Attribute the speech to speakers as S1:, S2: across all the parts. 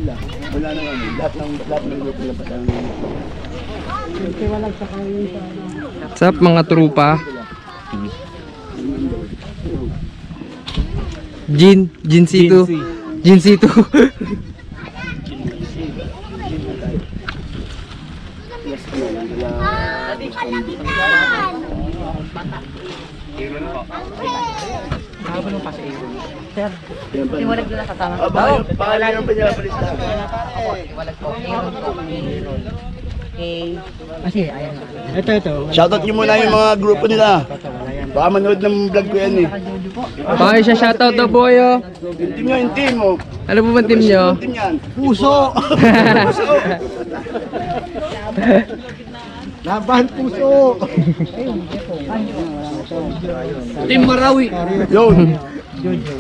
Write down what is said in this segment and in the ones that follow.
S1: sila. Wala na kami. Lahat ng grupo nila patang.
S2: Walang sa kayo sa ano.
S3: What's up mga trupa? Jin C2. Jin C2.
S2: Sir,
S1: Iwalag
S2: doon na kasama.
S1: Pangalan yung pinapalista.
S2: Iwalag po. Kasi, ayan. Ito.
S1: Shoutout nyo muna yung mga grupo nila. Baka manood ng vlog ko yan eh.
S3: Bakit siya shoutout daw po kayo?
S1: Yung team nyo, yung team mo.
S3: Ano po ba team nyo?
S1: Yung team yan. Puso! Puso!
S2: Laban puso!
S3: Team Marawi.
S1: Yun.
S2: Jojo.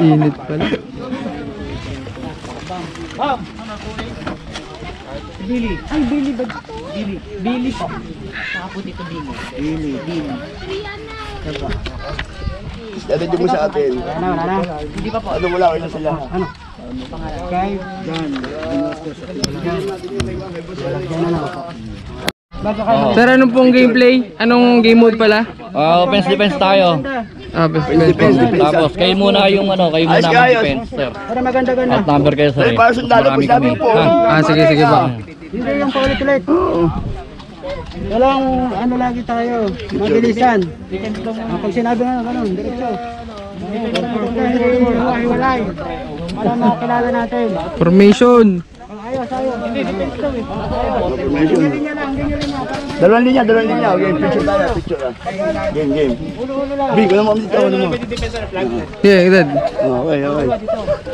S3: Init pala.
S2: Billy. Ay, Billy ba? Billy po. Nakaputi ko Billy. Billy.
S1: Dali mo sa atin.
S2: Wala na.
S3: Hindi pa po.
S1: Ano wala ko na sila.
S2: Ano? Kay Dan.
S3: Sir, anong pong gameplay? Anong game mode pala?
S4: Offense defense tayo.
S3: Best
S1: Defense.
S4: Tapos kayo muna yung kayo muna
S1: Ayos,
S4: ang
S1: ayos.
S4: defense, sir.
S2: Para maganda-ganda.
S4: Outnumber kayo, sir.
S1: Ay, para sundalo po
S4: Marami
S1: sabi
S4: kami.
S1: po.
S4: Ha?
S3: Sige ba?
S2: Hindi yung paulit-ulit. Walang ano lagi tayo. Mabilisan. Pag sinabi nga gano'n, diretso. Hiwalay. Para makakilala natin.
S3: Formation.
S2: Ayos. Hindi, defense daw eh.
S1: Formation.
S2: Linya lang.
S1: Dalawang linya. Okay, picture tayo. Game. Big, ano mo dito?
S3: Yeah, good.
S1: Okay.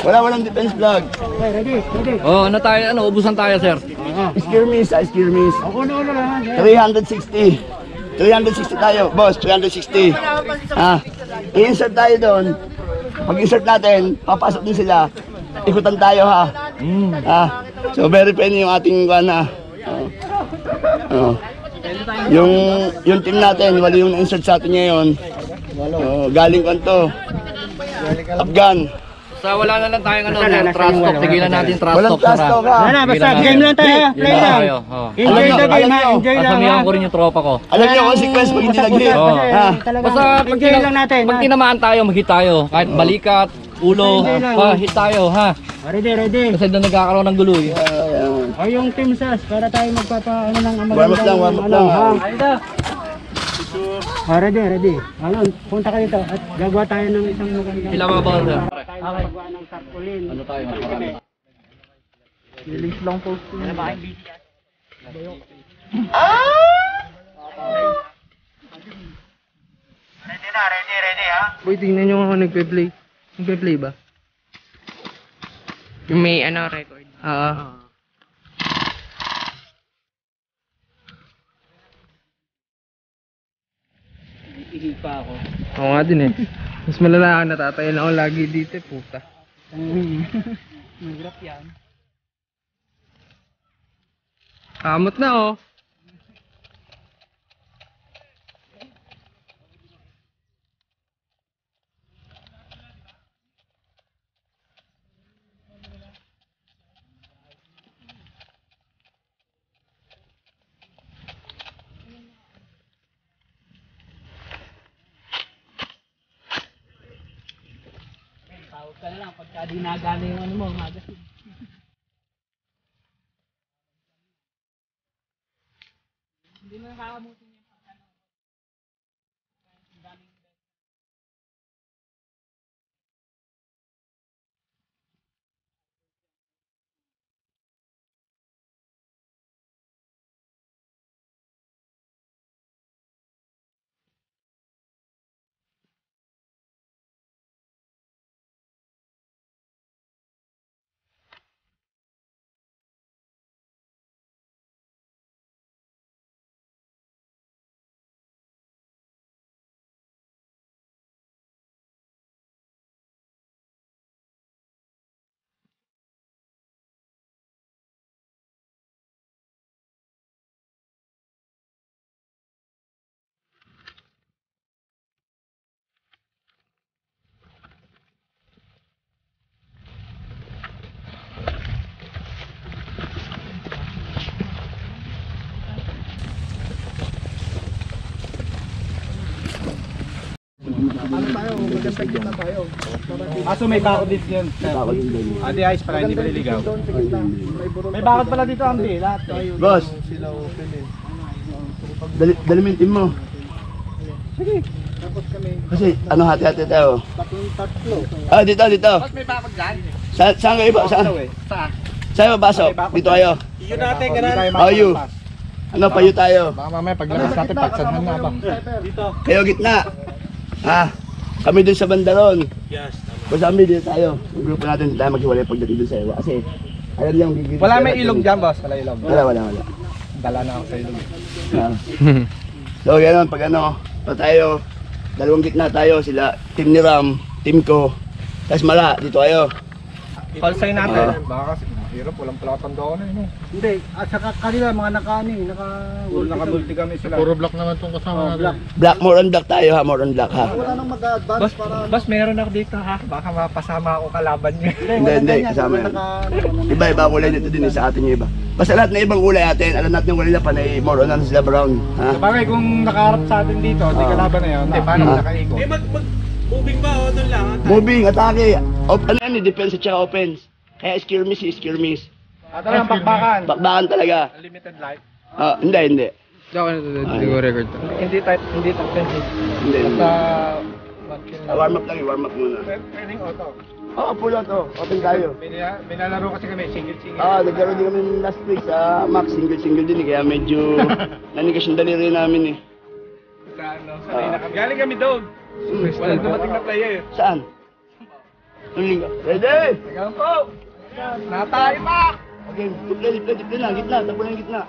S1: Walang defense flag.
S2: Okay, ready.
S4: Oh, ubusan tayo, sir.
S1: Skirmish.
S2: Uno lang.
S1: 360. 360 tayo, boss. 360. I-insert tayo doon. Pag-insert natin, papasok din sila. Ikutan tayo ha. So very penny yung ating kana. Yung team natin, wala yung insert sa atin ngayon. Galing kanto. Afghan.
S4: Sa wala na lang tayong trust talk. Tigilan natin trust
S1: Walang
S4: talk,
S1: trust talk ha.
S2: Wala, basta game lang tayo. Play lang. Enjoy the game ha. Enjoy lang ha.
S4: Kasamihan ko rin yung tropa ko.
S1: Alam niyo consequence pag hindi nag-hit.
S4: Basta
S2: Enjoy lang natin.
S4: pag tinamaan tayo, mag-hit tayo. Kahit balikat, ulo, hit tayo, ha?
S2: Ready.
S4: Kasi doon nagkakaroon ng gulo eh.
S2: O yung team SAS para tayo magpapaano ng
S1: Warm up lang.
S2: Ready. Punta ka dito at gagawa tayo ng isang magandang
S4: Ilang mga ball, sir?
S2: gagawa ng tarpaulin.
S4: Ano tayo, mas marami.
S2: Release long post. Ano ba ang Ready ha.
S3: Boy, tingnan nyo ako nagpe-play. Nagpe-play ba? Yung may record.
S2: Ihig pa ako.
S3: Oo nga din eh. Mas malala ka, natatayan ako lagi dito puta.
S2: Mahirap yan.
S3: Kamot na oh.
S2: Tawag ka na lang pagka di nagana yung ano mo, magazine. Hindi mo nakakamutin yung Aso may bakod din yan.
S1: Ako din doon.
S2: Adi ayos para hindi maliligaw. May bakod pala dito, Andy. Lahat.
S1: Boss. Dali mo yung team mo.
S2: Sige.
S1: Kasi ano hati-hati tayo. Ah, dito.
S4: Boss, may bakod dyan?
S1: Saan kayo ba? Saan?
S4: Saan?
S1: Saan ba pasok? Dito kayo.
S2: Yun natin, ganun.
S1: Oh, you. Ano, payo tayo.
S3: Baka mamaya paglabas natin, pagsanhan na ba?
S2: Dito.
S1: Kayo gitna. Ha? Kami dun sa bandaron. Yes. Kung saan dito tayo. Yung grupo natin, tayo maghiwalay pagdating dun sa iwa. Kasi, alam niyang gigil.
S2: Wala may ilog dyan, boss. Wala ilog.
S1: Wala.
S2: Dala na ako sa ilog.
S1: Ah. So, gano'n, pag ano, pa tayo, dalawang gitna tayo, sila, team ni Ram, team ko. Tapos mala, dito kayo.
S2: Call sign natin.
S3: Baka kasi hirap, walang platang doon eh.
S2: Hindi. At saka kanila, mga naka-multi kami sila.
S3: Puro block naman itong kasama natin.
S1: Black, more on black tayo ha, more on black ha.
S2: Wala nang mag-advance para... Boss, meron ako dito ha. Baka mapasama ako kalaban niyo.
S1: Hindi, kasama yan. Iba kulay dito din sa atin yung iba. Basta lahat na ibang kulay atin, alam natin yung kulay na panay, more on sila brown. Ha?
S2: Sabagay kung nakaharap sa atin dito, hindi kalaban na yun. Hindi, paano
S1: Ah.
S2: nakaikot?
S5: Moving ba o doon lang?
S1: Moving, atake. Ano yan, defense at saka offense. Kaya skirmish.
S2: At talagang bakbakan.
S1: Bakbakan talaga.
S2: Unlimited life.
S1: Ah, hindi.
S3: Diyan ko record to.
S2: Hindi offensive.
S1: Hindi.
S2: Basta...
S1: Warm up lang, warm up muna.
S2: Pwedeng auto.
S1: Oo, full auto. Open tayo.
S2: May nalaro kasi kami, single-single.
S1: Naglaro din kami last week sa Max, single din eh. Kaya medyo nanigas yung daliri namin eh.
S2: Sanay na kami. Galing kami doon. Walang dumating na player.
S1: Saan? Anong linggo? Ready?
S2: Tingnan po. Natay pa!
S1: Okay, dipli na, gitna, tapo ng gitna.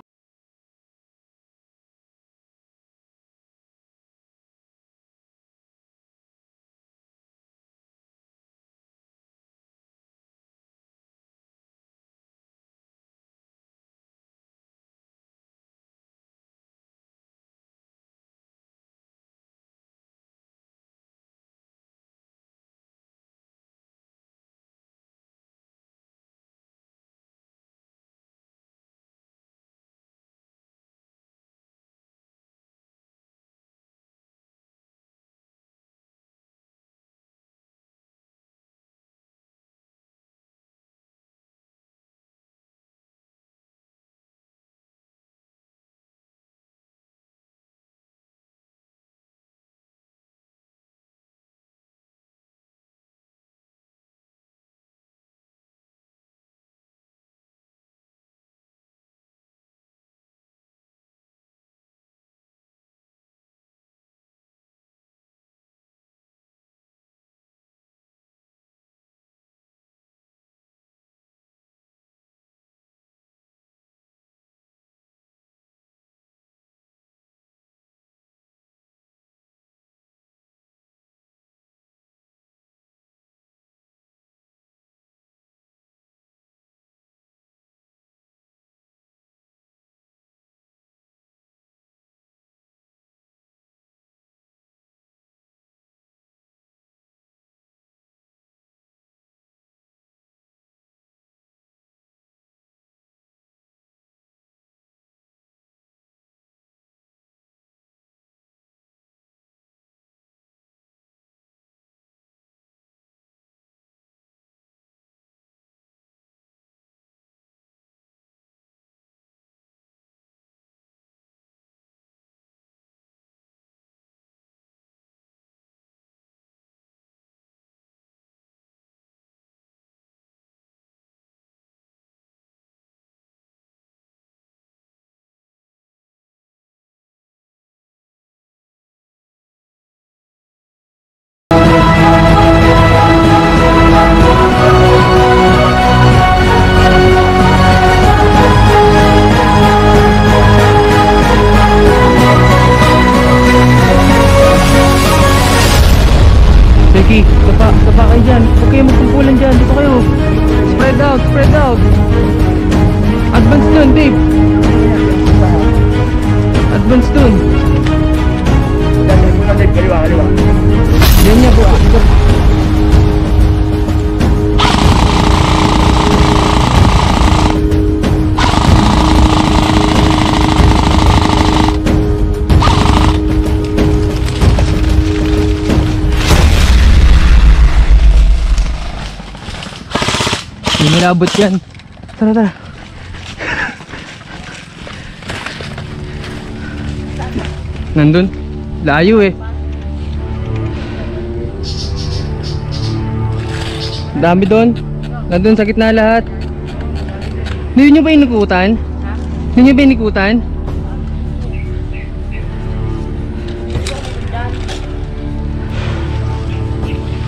S3: abot yan. Tara, tara. Nandun. Layo eh. Dami doon. Nandun sa gitna lahat. Hindi nyo ba inikutan? Hindi nyo ba inikutan?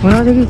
S3: Wala, sige.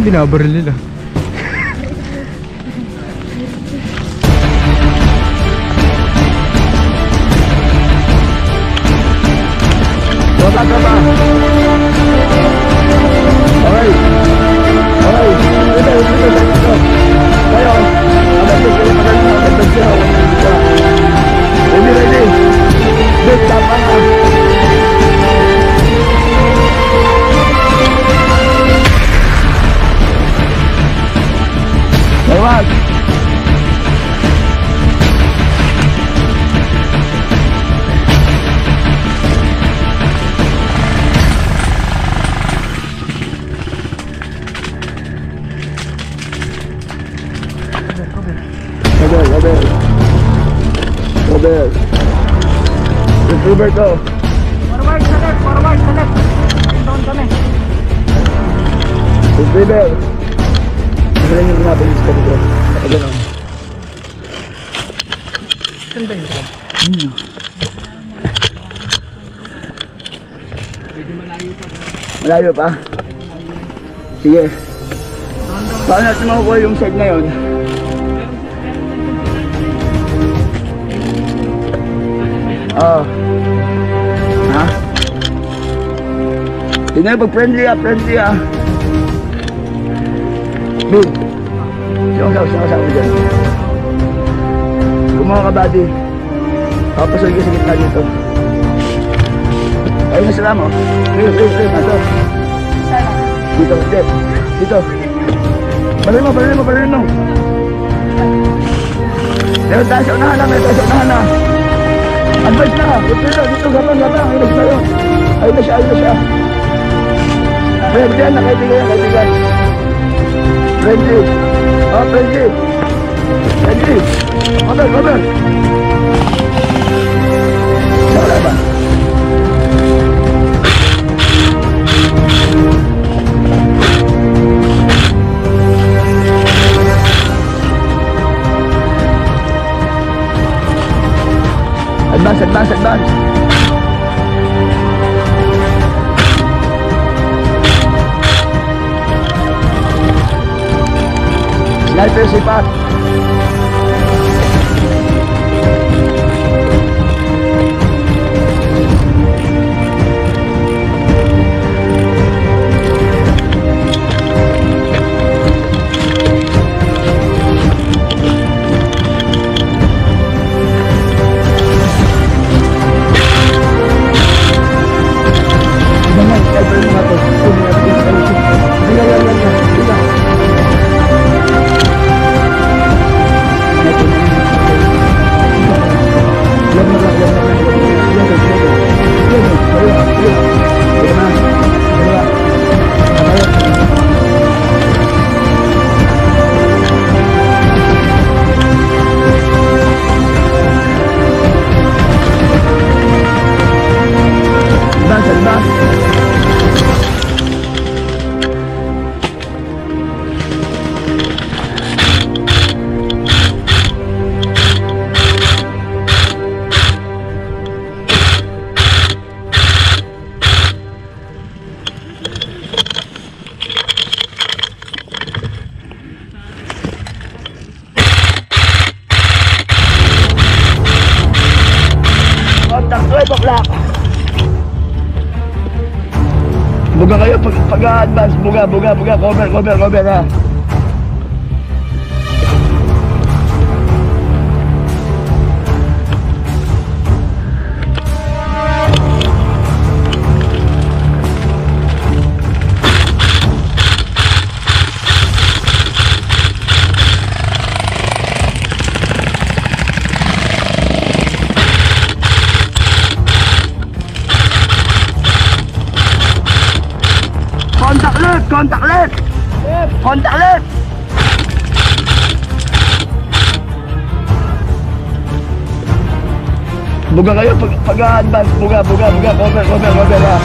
S3: Binabaril nila.
S1: Tropa, tropa. Okay. Okay. Dito. Tayo. Ready. Big tapa na. Lewat. Kabel. Retriever ko.
S2: Forward sa left. Doon kami.
S1: Retriever. Ganyan yung ginabilis ko dito. Ganyan.
S3: Saan ba yun?
S1: Malayo pa? Sige. Paano natin makukuha yung side na yun? Oo. Ha? Tingnan pag friendly ah. Bill. Singasaw ko dyan. Kumuha ka buddy. Papasol ka sa gitna dito. Ayun na sila mo. Bill. Ato. Dito. Balin mo. Meron tayo sa unahan na. Advice na. Dito. Gapang. Ayun na siya. Friendly na. Kaibigan. Friendly. Friendly. Cover. Wala ba? Advance. Sniper sipat. Advance, advance. Contact 12 o'clock. Buga kayo pag-advance, buga, cover ha. Contact left! Contact left! Buga kayo pag-advance, buga, cover ha.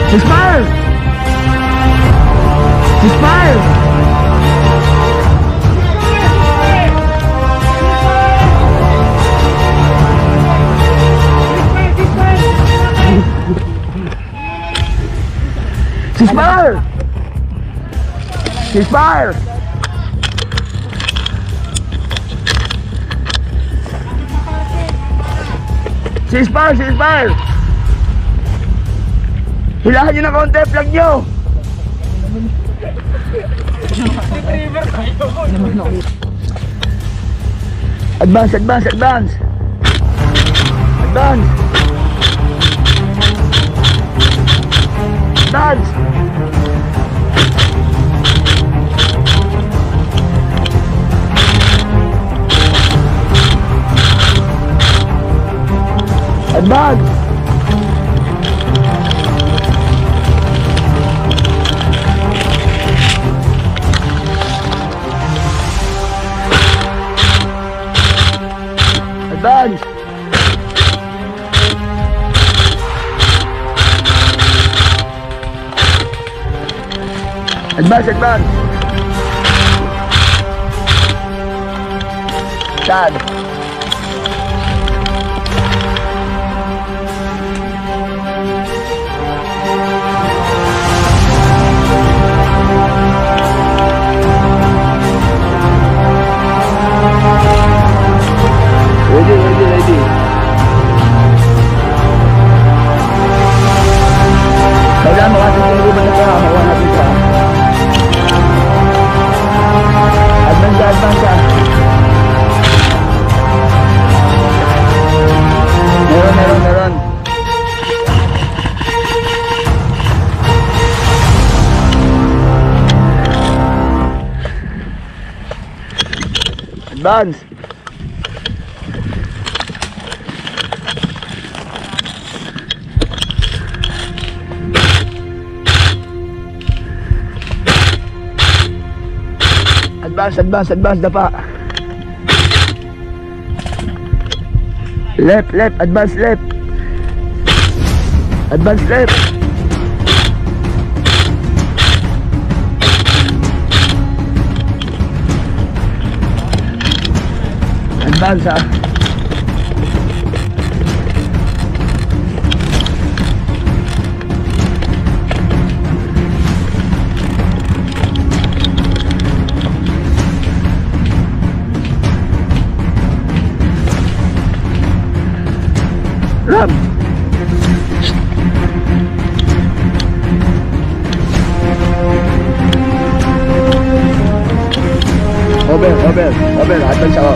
S1: Ceasefire! Ceasefire! Ceasefire! Ceasefire! Ceasefire! Hilahan nyo na konti, plug nyo! Advance! Advance! Advance! Sad. Ready. Kailangan mo kasi kung gumawa na siya, makuha natin siya. Advance. Meron. Advance. Advance, dapa. Left, advance left. Advance. Ha. Ram. Over. Advance ako.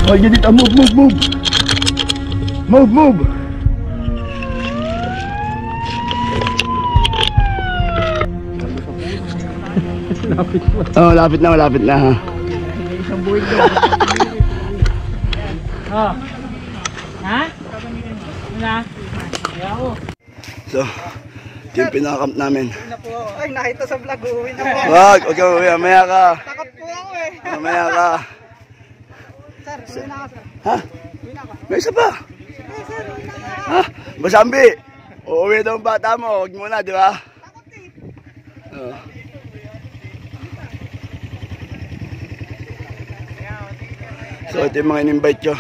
S1: Oh, jadi tak move. Move. Oh, lapit na ha. So, ito yung pinaka-camp namin.
S2: Ay, nakita sa vlog, uwi na po.
S1: Wag, okay, mamaya ka.
S2: Takot po ako eh.
S1: Mamaya ka.
S2: Sir, uwi na ka, sir.
S1: Ha?
S2: Uwi na ka.
S1: May isa pa.
S2: Sir, uwi na ka.
S1: Ha? Basambi, uuwi daw ang bata mo. Huwag muna, di ba?
S2: Takot eh.
S1: Oh. So, ito yung mga in-invite ko.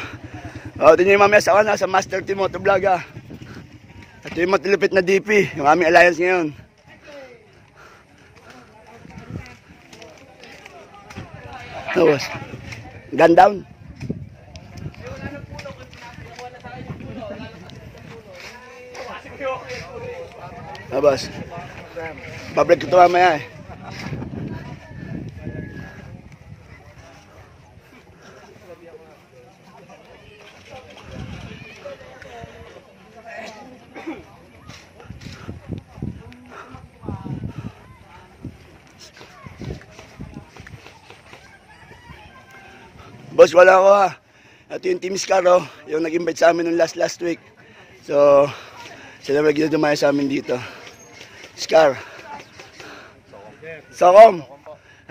S1: Ito yung mamaya sa Master Team Motovlog ha. Ito yung matilipit na DP, yung aming alliance ngayon. Tapos, gun down. Tapos, babalik ko ito mamaya eh. Boss, wala ako ha. Ito yung Team Scar, oh, yung nag-invite sa amin nung last week. So, sila lagi na dumaya sa amin dito. Scar. Sokom.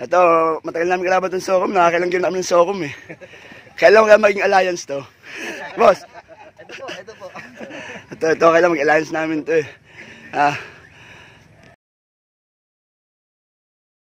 S1: Ito, matagal namin kalaban itong Sokom. Nakakailang game namin ng Sokom eh. Kailan kaya maging alliance to? Boss. Ito po. Ito, kailan mag-alliance namin to eh.